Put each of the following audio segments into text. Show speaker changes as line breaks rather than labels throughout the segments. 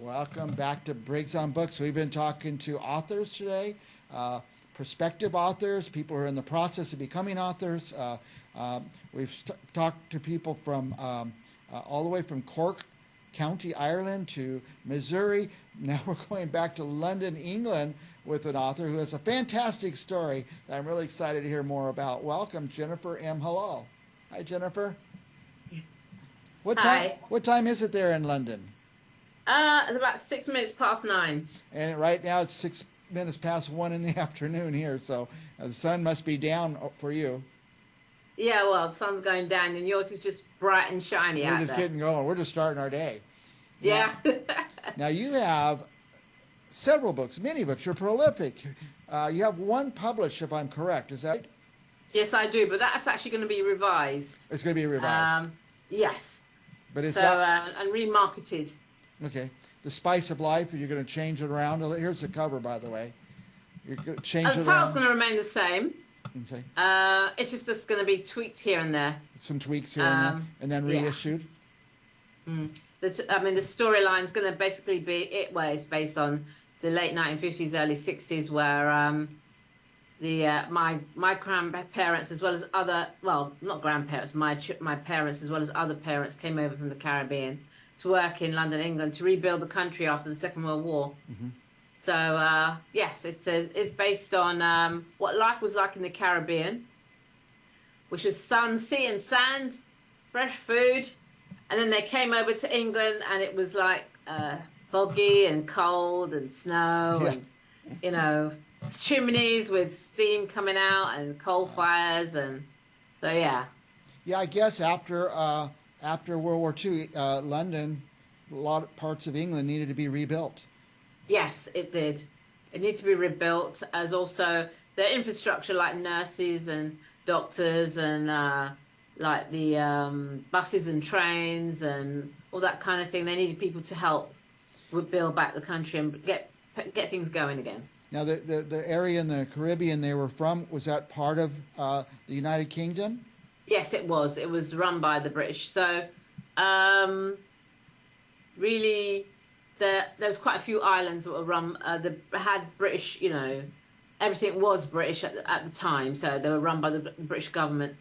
Welcome back to Briggs on Books. We've been talking to authors today, prospective authors, people who are in the process of becoming authors. We've talked to people from all the way from Cork County, Ireland to Missouri. Now we're going back to London, England with an author who has a fantastic story that I'm really excited to hear more about. Welcome, Jennifer M. Hallal. Hi, Jennifer.
Hi.
What time is it there in London?
It's about 6 minutes past 9.
And right now it's 6 minutes past 1 in the afternoon here, so the sun must be down for you.
Yeah, well, the sun's going down and yours is just bright and shiny
We're
out
just
there.
getting going. We're just starting our day.
Yeah.
Now you have several books, many books. You're prolific. You have one published, if I'm correct. Is that right?
Yes, I do, but that's actually going to be revised.
It's going to be revised.
Yes.
But it's
and remarketed.
Okay. The Spice of Life, you're going to change it around. Here's the cover, by the way. You're going to change it around.
The title's going to remain the same.
Okay.
It's just going to be tweaked here and there.
Some tweaks here and there, and then reissued.
Yeah. The storyline's going to basically be it's based on the late 1950s, early 60s, where my grandparents, as well as other, well, not grandparents, my parents, as well as other parents, came over from the Caribbean to work in London, England, to rebuild the country after the Second World War. Mm-hmm. So, yes, it's based on what life was like in the Caribbean, which was sun, sea and sand, fresh food. And then they came over to England and it was like foggy and cold and snow and, chimneys with steam coming out and coal fires. And so, yeah. Yeah,
I guess after World War II, London, a lot of parts of England needed to be rebuilt.
Yes, it did. It needed to be rebuilt, as also the infrastructure like nurses and doctors and like the buses and trains and all that kind of thing. They needed people to help build back the country and get things going again.
Now, the area in the Caribbean they were from, was that part of the United Kingdom?
Yes, it was. It was run by the British. So, really, there was quite a few islands that were run. That had British, everything was British at the time. So they were run by the British government.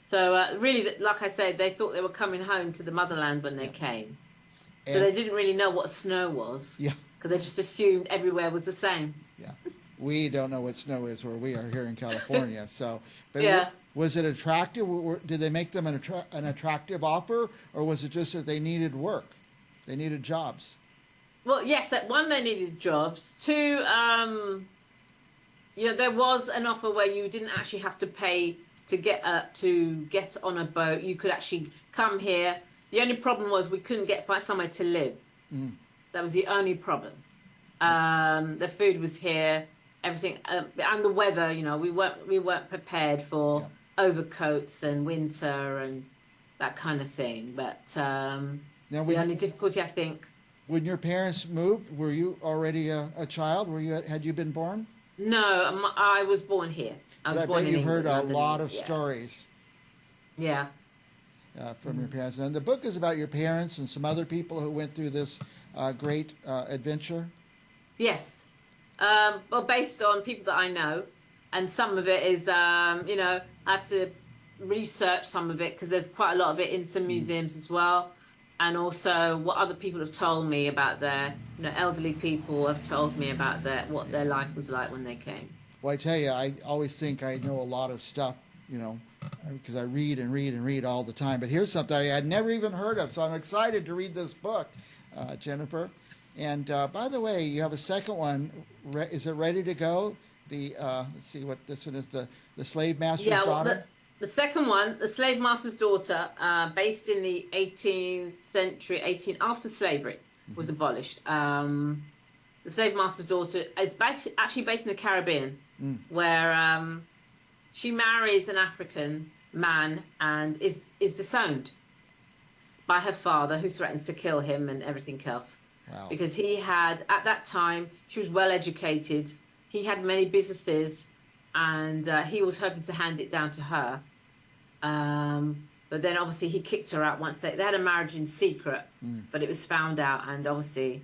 So really, like I said, they thought they were coming home to the motherland when they came. So they didn't really know what snow was. Yeah. Because they just assumed everywhere was the same.
Yeah. We don't know what snow is where we are here in California. So, but was it attractive? Did they make them an attractive offer, or was it just that they needed work? They needed jobs. Well,
yes. One, they needed jobs. Two, there was an offer where you didn't actually have to pay to get on a boat. You could actually come here. The only problem was we couldn't find somewhere to live. Mm. That was the only problem. The food was here, everything, and the weather. We weren't prepared for overcoats and winter and that kind of thing. But now, the only difficulty, I think.
When your parents moved, were you already a child? Had you been born?
No, I was born here. I was born in
England. You've heard a
London,
lot of stories.
Yeah.
From your parents. And the book is about your parents and some other people who went through this great adventure?
Yes. Well, based on people that I know. And some of it is, I have to research some of it because there's quite a lot of it in some museums as well. And also what other people have told me about their, elderly people have told me about what their life was like when they came.
Well, I tell you, I always think I know a lot of stuff, because I read and read and read all the time. But here's something I had never even heard of, so I'm excited to read this book, Jennifer. And by the way, you have a second one. Is it ready to go? Let's see what this one is. The Slave Master's Daughter.
The second one, The Slave Master's Daughter, based in the 18th century, after slavery was abolished. The Slave Master's Daughter is actually based in the Caribbean, where she marries an African man and is disowned by her father, who threatens to kill him and everything else. Wow. Because he had, at that time, she was well educated. He had many businesses, and he was hoping to hand it down to her. But then obviously he kicked her out once they had a marriage in secret, but it was found out, and obviously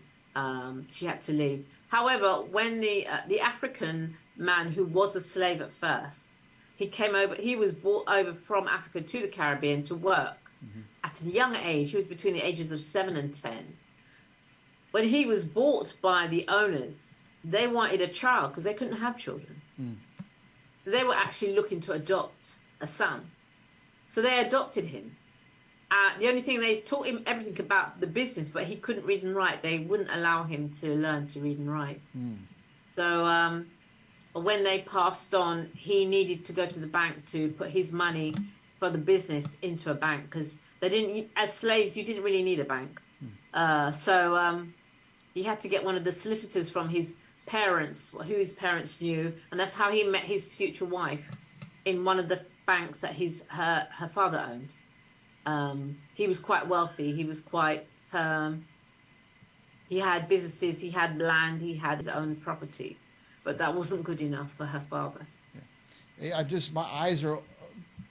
She had to leave. However, when the African man who was a slave at first, he came over. He was brought over from Africa to the Caribbean to work at a young age. He was between the ages of 7 and 10. When he was bought by the owners, they wanted a child because they couldn't have children. So they were actually looking to adopt a son. So they adopted him. The only thing, they taught him everything about the business, but he couldn't read and write. They wouldn't allow him to learn to read and write. So when they passed on, he needed to go to the bank to put his money for the business into a bank, because they didn't, as slaves, you didn't really need a bank. So he had to get one of the solicitors from his parents, who his parents knew, and that's how he met his future wife, in one of the banks that her father owned. He was quite wealthy. He was quite, he had businesses, he had land, he had his own property, but that wasn't good enough for her father.
Yeah. My eyes are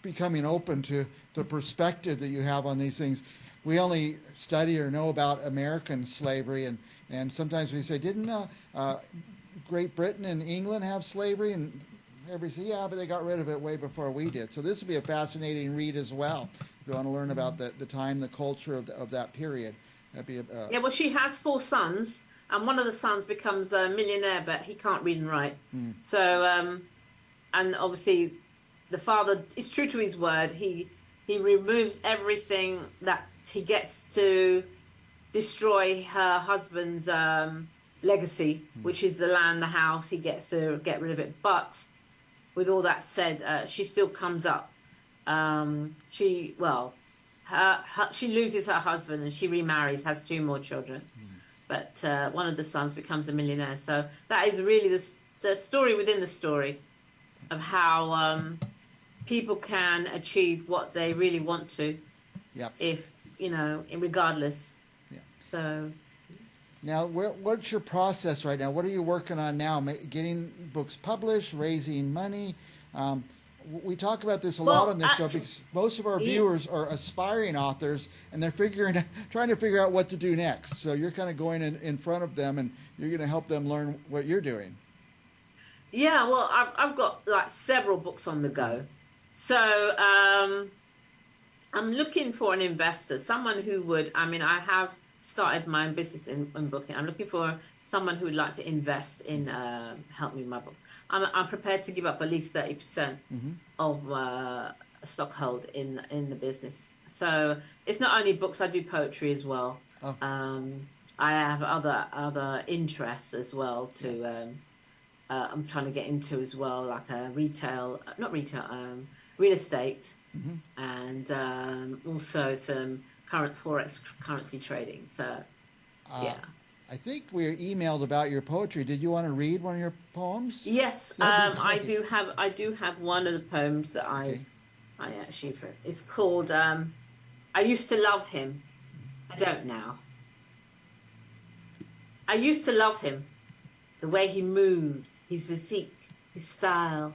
becoming open to the perspective that you have on these things. We only study or know about American slavery, and sometimes we say, didn't Great Britain and England have slavery? And everybody says, yeah, but they got rid of it way before we did. So this would be a fascinating read as well, if you want to learn about the time, the culture of that period. That'd be
yeah, well, she has 4 sons, and one of the sons becomes a millionaire, but he can't read and write. So, and obviously the father is true to his word. He removes everything that he gets to destroy her husband's legacy, which is the land, the house. He gets to get rid of it. But with all that said, she still comes up. She loses her husband and she remarries, has 2 more children. But one of the sons becomes a millionaire. So that is really the story within the story of how people can achieve what they really want to.
Yep.
If, regardless.
Yeah.
So.
Now, what's your process right now? What are you working on now? Getting books published, raising money? We talk about this a lot on this show, because most of our viewers are aspiring authors, and they're trying to figure out what to do next. So you're kind of going in front of them, and you're going to help them learn what you're doing.
Yeah, well, I've got like several books on the go. So I'm looking for an investor, someone who would, I have started my own business in booking. I'm looking for someone who would like to invest in help me with my books. I'm prepared to give up at least 30% of stockhold in the business. So it's not only books, I do poetry as well. I have other interests as well I'm trying to get into as well, like real estate, and also some current forex currency trading. So yeah.
I think we were emailed about your poetry. Did you want to read one of your poems?
Yes, I do have one of the poems that I actually wrote. It's called I Used to Love Him, I Don't Now. I used to love him, the way he moved, his physique, his style,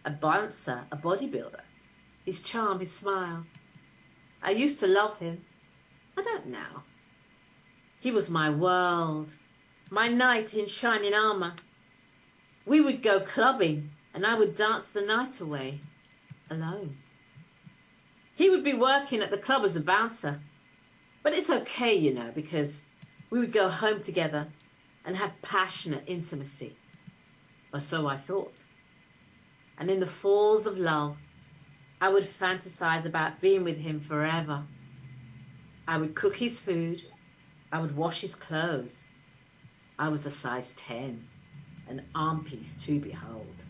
a bouncer, a bodybuilder, his charm, his smile. I used to love him, I don't now. He was my world, my knight in shining armour. We would go clubbing, and I would dance the night away, alone. He would be working at the club as a bouncer, but it's okay, because we would go home together and have passionate intimacy, or so I thought. And in the falls of love, I would fantasize about being with him forever. I would cook his food, I would wash his clothes. I was a size 10, an arm piece to behold.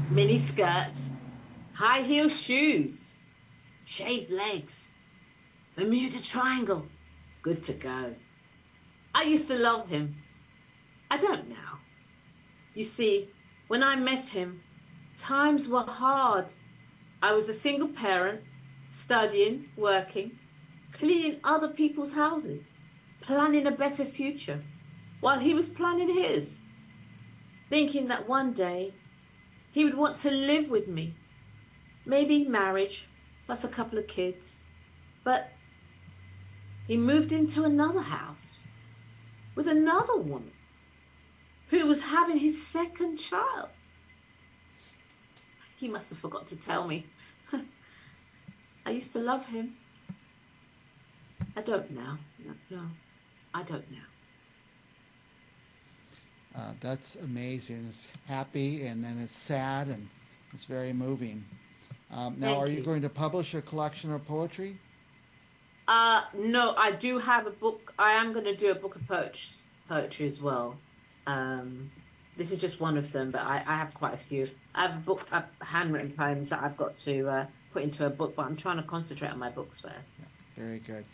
Mini skirts, high heel shoes, shaved legs, Bermuda Triangle, good to go. I used to love him. I don't now. You see, when I met him, times were hard. I was a single parent, studying, working, cleaning other people's houses, planning a better future, while he was planning his, thinking that one day he would want to live with me, maybe marriage, plus a couple of kids. But he moved into another house with another woman who was having his second child. He must have forgot to tell me. I used to love him. I don't now. No, I don't now.
That's amazing. It's happy, and then it's sad, and it's very moving. Now,
Thank
are you
you.
going to publish a collection of poetry?
No, I do have a book. I am going to do a book of poetry as well. This is just one of them, but I have quite a few. I have a book of handwritten poems that I've got to put into a book, but I'm trying to concentrate on my books first.
Yeah, very good.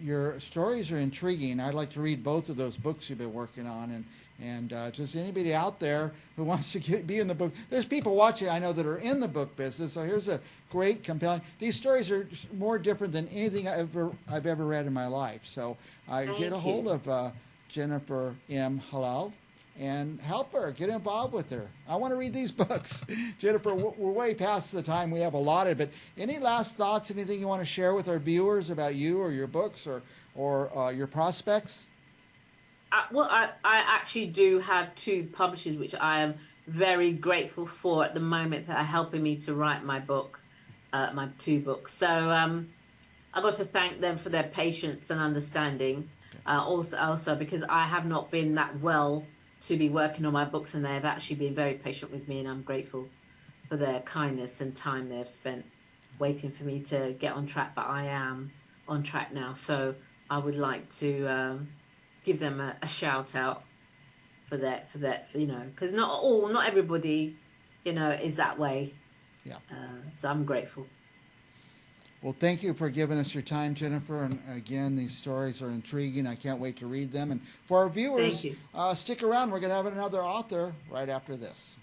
Your stories are intriguing. I'd like to read both of those books you've been working on, and just anybody out there who wants to be in the book. There's people watching, I know, that are in the book business. So here's a great, compelling. These stories are more different than anything I've ever read in my life. So get a hold of Jennifer M. Hallal and help her, get involved with her. I want to read these books. Jennifer, we're way past the time we have allotted, but any last thoughts, anything you want to share with our viewers about you or your books or your prospects?
Well, I actually do have two publishers, which I am very grateful for at the moment, that are helping me to write my book, my two books. So I've got to thank them for their patience and understanding. Also because I have not been that well to be working on my books, and they have actually been very patient with me, and I'm grateful for their kindness and time they have spent waiting for me to get on track. But I am on track now, so I would like to give them a shout out for that, because not everybody, is that way.
Yeah.
So I'm grateful.
Well, thank you for giving us your time, Jennifer. And again, these stories are intriguing. I can't wait to read them. And for our viewers,
Thank you.
stick around. We're going to have another author right after this.